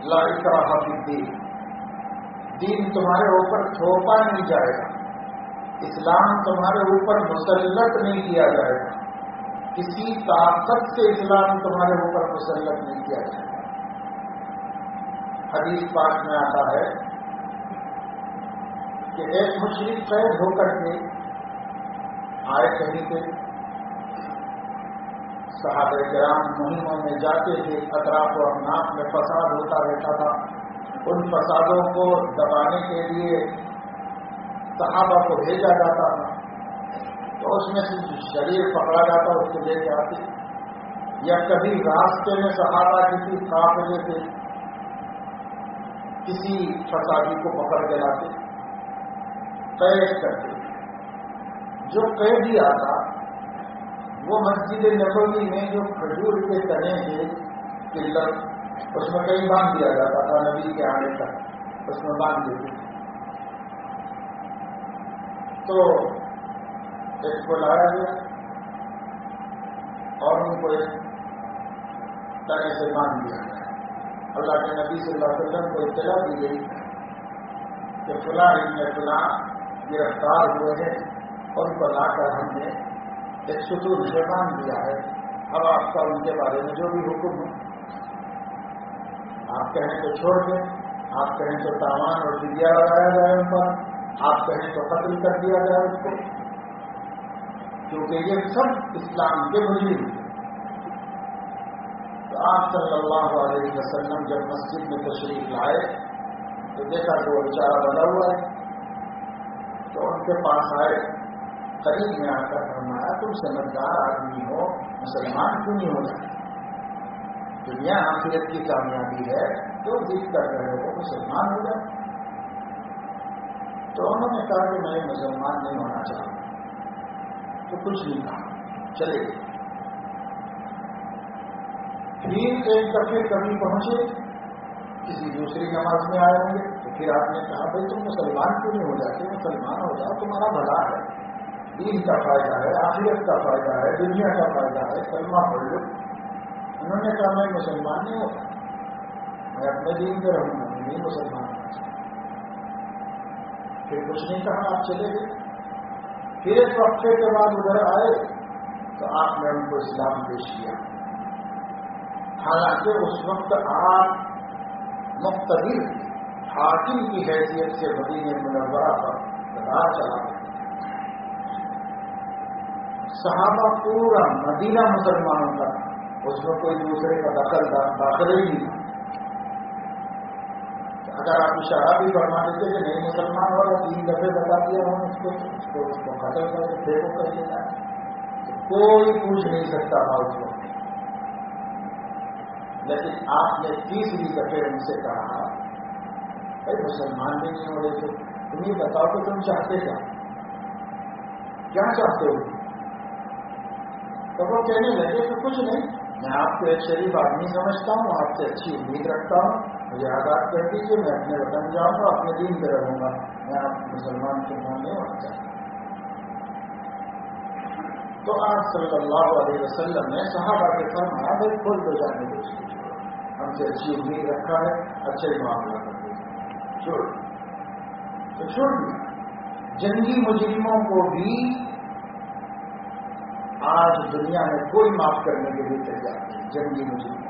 لا اکراہ فی الدین، دین تمہارے اوپر تھوپا نہیں جائے گا، اسلام تمہارے اوپر مسلط نہیں کیا جائے گا، کسی طاقت سے اسلام تمہارے اوپر مسلط نہیں کیا جائے گا۔ حدیث پاک میں آتا ہے کہ ایک مشرک قید ہو کر کے آئے کہیں پہ، صحابہ کرام مہموں میں جاتے تھے، اطراف و اکناف میں فساد ہوتا رہتا تھا، ان فسادوں کو دبانے کے لیے صحابہ کو بھیجا جاتا تھا، تو اس میں سے شریر پکڑا جاتا اس کو لے کے آتے، یا کبھی راستے میں صحابہ کسی قافلے سے کسی فسادی کو پکڑ کے لاتے، قید کرتے، جو قیدی آتا وہ مسجد نبوی میں جو کھجور کے تنے کے قلت اس میں کہیں باندھ دیا جاتا تھا، نبی کے آنے تک اس میں باندھ دیتے، تو ایک کو لایا گیا اور ان کو ایک تنے سے باندھ دیا گیا۔ اللہ کے نبی صلی اللہ علیہ وسلم کو اطلاع دی گئی کہ فلاں ابن فلاں گرفتار ہوئے ہیں، اور ان کو لا کر ہم نے ایک ستون سے باندھ دیا ہے، اب آپ کا ان کے بارے میں جو بھی حکم ہو، آپ کہیں تو چھوڑ دیں، آپ کہیں تو تاوان اور فدیہ لگایا جائے ان پر، آپ کہیں تو قتل کر دیا جائے اس کو، کیونکہ یہ سب اسلام کے مجرم ہیں۔ تو آپ صلی اللہ علیہ وسلم جب مسجد میں تشریف لائے تو دیکھا کہ وہ بیچارہ بنا ہوا ہے، تو ان کے پاس آئے، قریب میں آ کر فرمایا تم سمجھدار آدمی ہو، مسلمان کیوں نہیں ہو جاتے؟ دنیا آخرت کی کامیابی ہے تو ضد کر رہے ہو، مسلمان ہو جائے۔ تو انہوں نے کہا کہ میں مسلمان نہیں ہونا چاہتا، تو کچھ نہیں کہا، چلے گئے۔ پھر ایک دفعہ کبھی پہنچے، کسی دوسری نماز میں آئے ہوں گے، تو پھر آپ نے کہا بھائی تم مسلمان کیوں نہیں ہو جاتے؟ مسلمان ہو جاؤ، تمہارا بھلا ہے، دین کا فائدہ ہے، آخرت کا فائدہ ہے، دنیا کا فائدہ ہے، کلمہ پڑھ لو۔ انہوں نے کہا میں مسلمان نہیں ہوتا، میں اپنے دین پہ رہوں گا، میں نہیں مسلمان ہونا چاہتا۔ پھر کچھ نہیں کہا، آپ چلے گئے۔ پھر ایک وقفے کے بعد ادھر آئے تو آپ نے ان کو اسلام پیش کیا، حالانکہ اس وقت آپ مقتدر حاکم کی حیثیت سے مدینہ منورہ پر راہ چلا رہے تھے۔ صحابہ پورا مدینہ مسلمانوں کا، اس میں کوئی دوسرے کا داخل ہی نہیں تھا۔ اگر آپ اشارہ بھی فرما دیتے کہ نہیں مسلمان ہو رہا، 3 دفعے بتا دیا ہم اس کو قتل کر کے پھر وہ کر دیتا ہے، تو کوئی پوچھ نہیں سکتا تھا اس وقت۔ لیکن آپ نے 30ویں دفعہ ان سے کہا بھائی مسلمان بھی نہیں ہو رہے تھے، تم یہ بتاؤ کہ تم چاہتے کیا چاہتے ہو؟ تو وہ کہنے لگے کہ کچھ نہیں، میں آپ کو ایک شریف آدمی سمجھتا ہوں، آپ سے اچھی امید رکھتا ہوں، مجھے آزاد کر دیجیے، میں اپنے وطن جاؤں گا، اپنے دین پہ رہوں گا، میں آپ مسلمان کے نام نہیں ہونا چاہتا۔ تو آپ صلی اللہ علیہ وسلم نے صحابہ کے فرمایا بھائی کھول دو جانے دو، ہم سے اچھی امید رکھا ہے، اچھے معاملہ کر دیں، چھوڑ تو چھوڑ دیا۔ جنگی مجرموں کو بھی آج دنیا میں کوئی معاف کرنے کے لیے تیار نہیں، جنگی مجرم،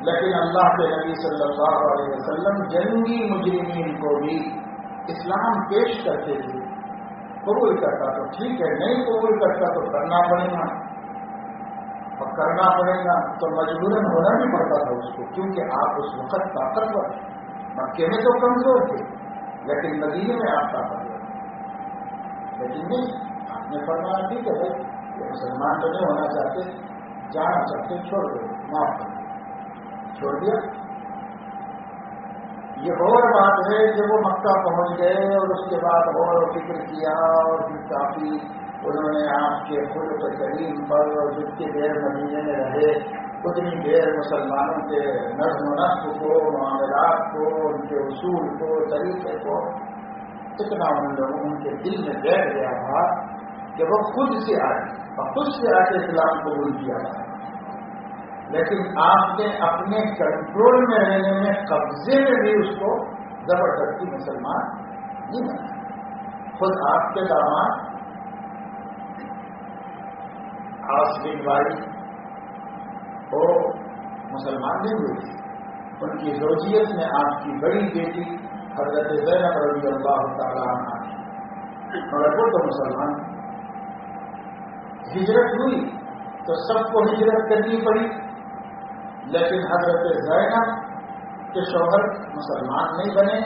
لیکن اللہ کے نبی صلی اللہ علیہ وسلم جنگی مجرمین کو بھی اسلام پیش کرتے تھے، قبول کرتا تو ٹھیک ہے، نہیں قبول کرتا تو کرنا پڑے گا، اور کرنا پڑے گا تو مجبوراً ہونا بھی پڑتا تھا اس کو، کیونکہ آپ اس وقت طاقتور تھے۔ مکے میں تو کمزور تھے لیکن مدینے میں آپ طاقتور تھے، لیکن نہیں، آپ نے فرمایا ٹھیک ہے بھائی یہ مسلمان تو نہیں ہونا چاہتے، جانا چاہتے، چھوڑ دو، معاف کر دو، چھوڑ دیا۔ یہ اور بات ہے کہ وہ مکہ پہنچ گئے اور اس کے بعد غور و فکر کیا اور پھر کافی انہوں نے آپ کے خلق کریم پر اور جتنی دیر مدینے میں رہے اتنی دیر مسلمانوں کے نظم و نسق کو، معاملات کو، ان کے اصول کو، طریقے کو اتنا ان لوگوں ان کے دل میں بیٹھ گیا تھا کہ وہ خود سے آئے اور خود سے آ کے اسلام قبول کیا تھا۔ لیکن آپ نے اپنے کنٹرول میں رہنے میں، قبضے میں بھی اس کو زبردستی مسلمان نہیں بنا۔ خود آپ کے داماد عاص بن وائل وہ مسلمان نہیں ہوئی، ان کی زوجیت میں آپ کی بڑی بیٹی حضرت زینب رضی اللہ تعالیٰ عنہ تھی، مگر وہ تو مسلمان۔ ہجرت ہوئی تو سب کو ہجرت کرنی پڑی، لیکن حضرت زینب کے شوہر مسلمان نہیں بنے،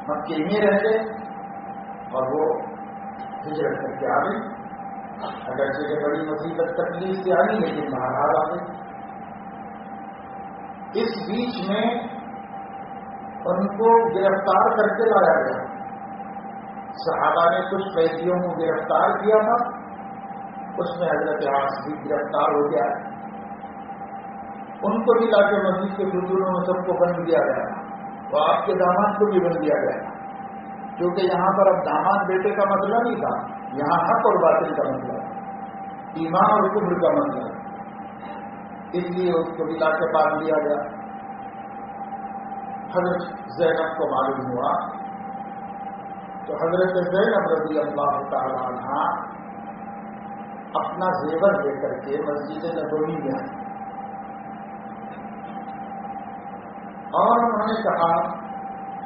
مکے میں رہ گئے اور وہ ہجرت کر کے آ گئی۔ اگرچہ کہ بڑی مصیبت تکلیف سے آئی لیکن بہرحال آ گئی۔ اس بیچ میں ان کو گرفتار کر کے لایا گیا۔ صحابہ نے کچھ قیدیوں کو گرفتار کیا تھا، اس میں حضرت عاص بھی گرفتار ہو گیا، ان کو بھی لا کے مسجد کے حضوروں میں سب کو بند دیا گیا، وہ آپ کے داماد کو بھی بند دیا گیا، کیونکہ یہاں پر اب داماد بیٹے کا مسئلہ نہیں تھا، یہاں حق اور باطل کا مسئلہ تھا، ایمان اور کفر کا مسئلہ تھا، اس لیے اس کو بھی لا کے باندھ دیا گیا۔ حضرت زینب کو معلوم ہوا تو حضرت زینب رضی اللہ تعالی عنہ اپنا زیور لے کر کے مسجد نبوی میں آئی اور انہوں نے کہا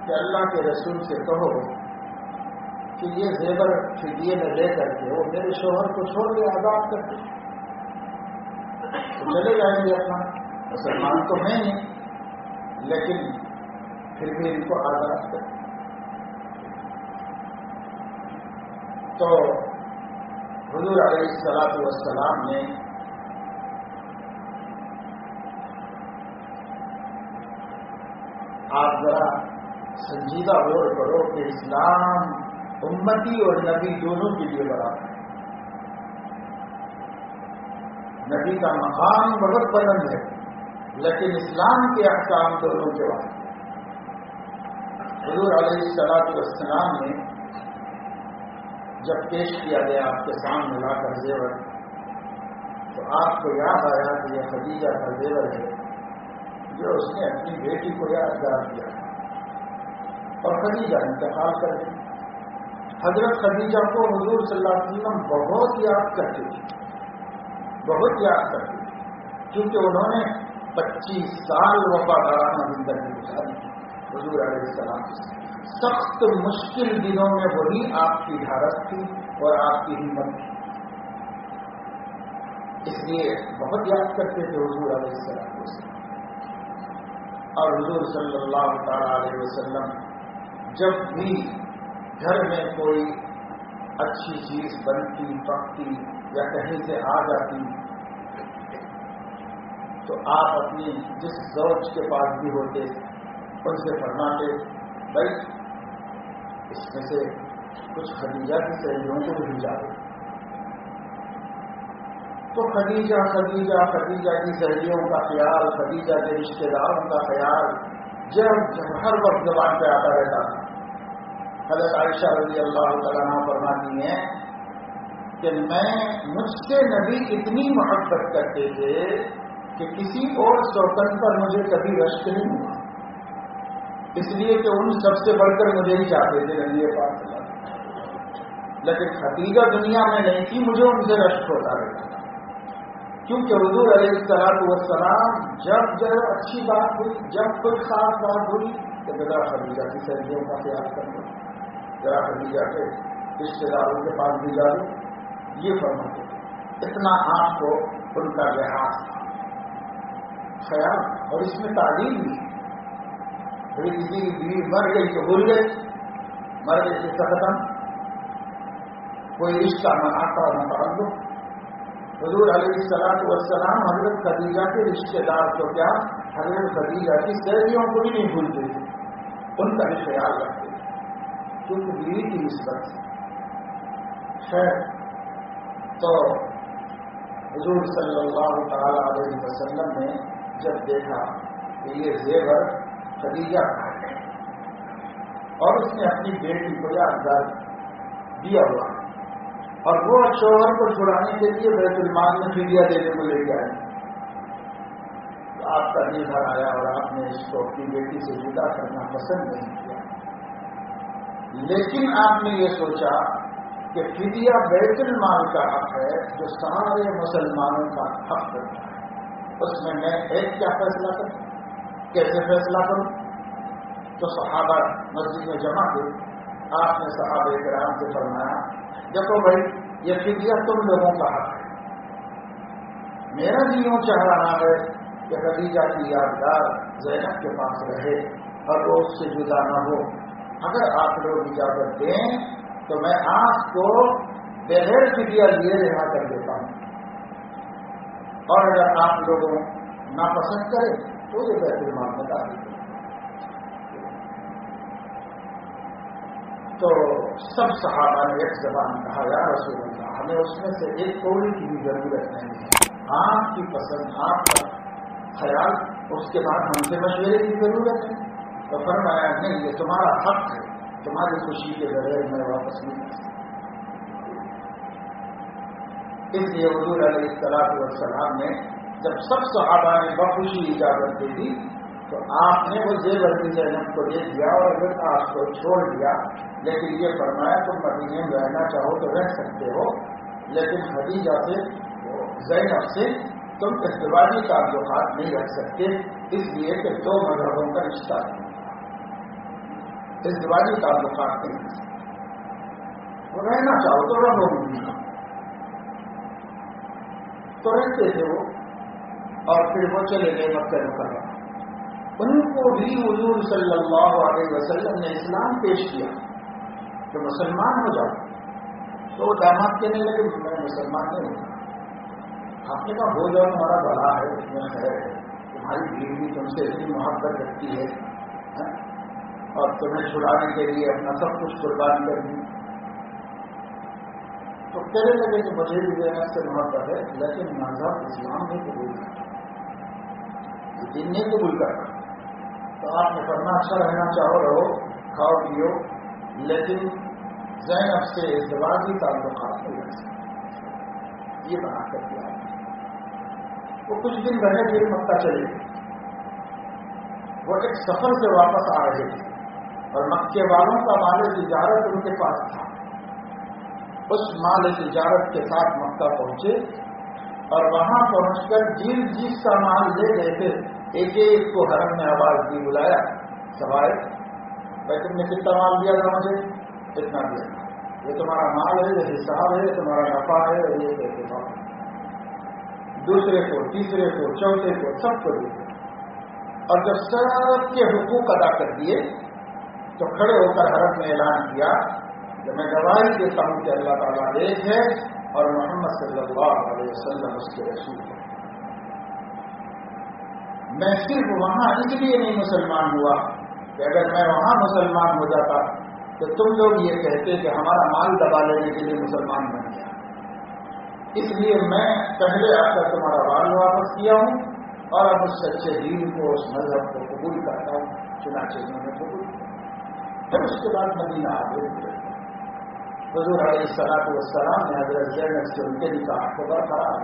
کہ اللہ کے رسول سے کہو کہ یہ زیور فدیے میں لے کر کے وہ میرے شوہر کو چھوڑ کے آزاد کر کے تو چلے جائیں گے، اپنا مسلمان تو میں نہیں لیکن پھر بھی ان کو آزاد کر۔ تو حضور علیہ الصلوۃ والسلام نے آپ ذرا سنجیدہ غور کرو کہ اسلام امتی اور نبی دونوں کے لیے برابر ہے۔ نبی کا مقام بہت بلند ہے لیکن اسلام کے احکام دونوں کے بعد۔ حضور علیہ الصلوۃ والسلام نے جب پیش کیا گیا آپ کے سامنے لا کر زیور تو آپ کو یاد آیا کہ یہ خدیجہ کا زیور ہے جو اس نے اپنی بیٹی کو یادگار کیا اور خدیجہ انتقال کر دی۔ حضرت خدیجہ کو حضور صلی اللہ علیہ وسلم بہت یاد کرتے تھے، بہت یاد کرتے تھے، کیونکہ انہوں نے 25 سال وفادارانہ زندگی گزاری تھی حضور علیہ السلام سے۔ سخت مشکل دنوں میں وہی آپ کی ڈھارس تھی اور آپ کی ہمت تھی، اس لیے بہت یاد کرتے تھے حضور علیہ السلام۔ اور حضور صلی اللہ تعالی علیہ وسلم جب بھی گھر میں کوئی اچھی چیز بنتی پکتی یا کہیں سے آ جاتی تو آپ اپنی جس زوج کے پاس بھی ہوتے ان سے فرماتے بھائی اس میں سے کچھ خدیجہ کی سہیلیوں کو بھی بھیجا دو۔ تو خدیجہ کی سہیلیوں کا خیال، خدیجہ کے رشتے داروں کا خیال جب ہر وقت زبان پہ آتا رہتا تھا۔ حضرت عائشہ رضی اللہ تعالیٰ عنہ فرماتی ہیں کہ مجھ سے نبی اتنی محبت کرتے تھے کہ کسی اور سوتن پر مجھے کبھی رشک نہیں ہوا، اس لیے کہ ان سب سے بڑھ کر مجھے ہی چاہتے تھے نبی پاک صلی اللہ علیہ وسلم، لیکن خدیجہ دنیا میں نہیں تھی، مجھے ان سے رشک ہوتا رہتا تھا، کیونکہ حضور علیہ الصلوۃ والسلام جب اچھی بات ہوئی، جب کوئی خاص بات ہوئی تو ذرا خدیجہ کی سہیلیوں کا خیال کر لو، ذرا خدیجہ کے رشتے داروں کے پاس بھی جا دو، یہ فرماتے تھے۔ اتنا آپ کو ان کا لحاظ تھا، خیال، اور اس میں تعلیم بھی۔ کوئی کسی کی بیوی مر گئی تو بھول گئی، مر گئی سے ختم، کوئی رشتہ مناتا اور نہ تعلق۔ حضور علیہ الصلوۃ والسلام حضرت خدیجہ کے رشتے دار تو کیا حضرت خدیجہ کی سہیلیوں کو بھی نہیں بھولتے تھے، ان کا بھی خیال رکھتے تھے کیونکہ بیوی کی نسبت سے۔ خیر، تو حضور صلی اللہ تعالی علیہ وسلم نے جب دیکھا کہ یہ زیور خدیجہ کا ہے اور اس نے اپنی بیٹی کو یادگار دیا ہوا اور وہ شوہر کو چھڑانے کے لیے بیت المال میں فدیہ دینے کو لے کے آئے آپ کا دل بھر آیا اور آپ نے اس کو اپنی بیٹی سے جدا کرنا پسند نہیں کیا، لیکن آپ نے یہ سوچا کہ فدیہ بیت المال کا حق ہے جو سارے مسلمانوں کا حق کرتا ہے، اس میں ایک کیا فیصلہ کروں، کیسے فیصلہ کروں؟ تو صحابہ مسجد میں جمع ہوئے، آپ نے صحابہ کرام سے فرمایا دیکھو بھائی یہ فدیہ تم لوگوں کا حق ہے، میرا جی یوں چاہ رہا ہے کہ خدیجہ کی یادگار زینب کے پاس رہے اور وہ اس سے جدا نہ ہو، اگر آپ لوگ اجازت دیں تو میں آپ کو بغیر فدیہ لیے رہا کر دیتا ہوں، اور اگر آپ لوگوں ناپسند کریں تو یہ بیت المال میں ڈال دیں۔ تو سب صحابہ نے ایک زبان کہا یا رسول اللہ ہمیں اس میں سے ایک کوڑی کی بھی ضرورت نہیں ہے، آپ کی پسند آپ کا خیال، اس کے بعد ہم سے مشورے کی ضرورت ہے۔ تو فرمایا نہیں یہ تمہارا حق ہے، تمہاری خوشی کے بغیر میں واپس نہیں کر سکتا۔ اس لیے حضور علیہ السلام نے جب سب صحابہ نے بخوشی اجازت دے دی تو آپ نے وہ زیور کی زینب کو دے دیا اور اگر آپ کو چھوڑ دیا، لیکن یہ فرمایا تم مدینے میں رہنا چاہو تو رہ سکتے ہو، لیکن خدیجہ سے زینب سے تم ازدواجی تعلقات نہیں رکھ سکتے، اس لیے کہ دو مذہبوں کا رشتہ ہے، ازدواجی تعلقات نہیں رکھ سکتے، وہ رہنا چاہو تو رہو مدینہ، تو رہتے تھے وہ، اور پھر وہ چلے گئے مکہ مکرمہ۔ ان کو بھی حضور صلی اللہ علیہ وسلم نے اسلام پیش کیا کہ مسلمان ہو جاؤ، تو وہ داماد کہنے لگے میں مسلمان نہیں ہوتا۔ آپ نے کہا ہو جاؤ تمہارا بھلا ہے، اس میں خیر ہے، تمہاری بیوی بھی تم سے اتنی محبت رکھتی ہے اور تمہیں چھڑانے کے لیے اپنا سب کچھ قربان کر دی۔ تو کہنے لگے کہ مجھے بھی زینب سے محبت ہے لیکن مذہب اسلام نہیں قبول کرتا، دین نہیں قبول کرتا۔ تو آپ نے فرمایا اچھا رہنا چاہو رہو، کھاؤ پیو، لیکن زینب سے ازدواجی تعلقات نہیں رکھ سکتے، یہ بنا کر دیا۔ وہ کچھ دن رہے پھر مکہ چلے گئے، وہ ایک سفر سے واپس آ رہے تھے اور مکے والوں کا مال تجارت ان کے پاس تھا، اس مال تجارت کے ساتھ مکہ پہنچے اور وہاں پہنچ کر جس کا مال لے گئے تھے ایک ایک کو حرم میں آواز دی، بلایا، سوائے بھائی تم نے کتنا مال دیا تھا مجھے؟ اتنا دیا، یہ تمہارا مال ہے، یہ حساب ہے، تمہارا نفع ہے، اور یہ کیسے بات، دوسرے کو، تیسرے کو، چوتھے کو، سب کو دیتے، اور جب سب کے حقوق ادا کر دیے تو کھڑے ہو کر حرم میں اعلان کیا کہ میں گواہی دیتا ہوں کہ اللہ تعالیٰ ایک ہے اور محمد صلی اللہ علیہ وسلم اس کے رسول ہے۔ میں صرف وہاں اس لیے نہیں مسلمان ہوا کہ اگر میں وہاں مسلمان ہو جاتا تو تم لوگ یہ کہتے کہ ہمارا مال دبا لینے کے لیے مسلمان بن گیا، اس لیے میں پہلے آ کر تمہارا مال واپس کیا ہوں اور اب اس سچے دین کو، اس مذہب کو قبول کرتا ہوں، چنانچہ انہوں نے قبول کیا۔ پھر اس کے بعد مدینہ آ گئے، حضور علیہ السلام نے حضرت زینب سے ان کے نکاح کو برقرار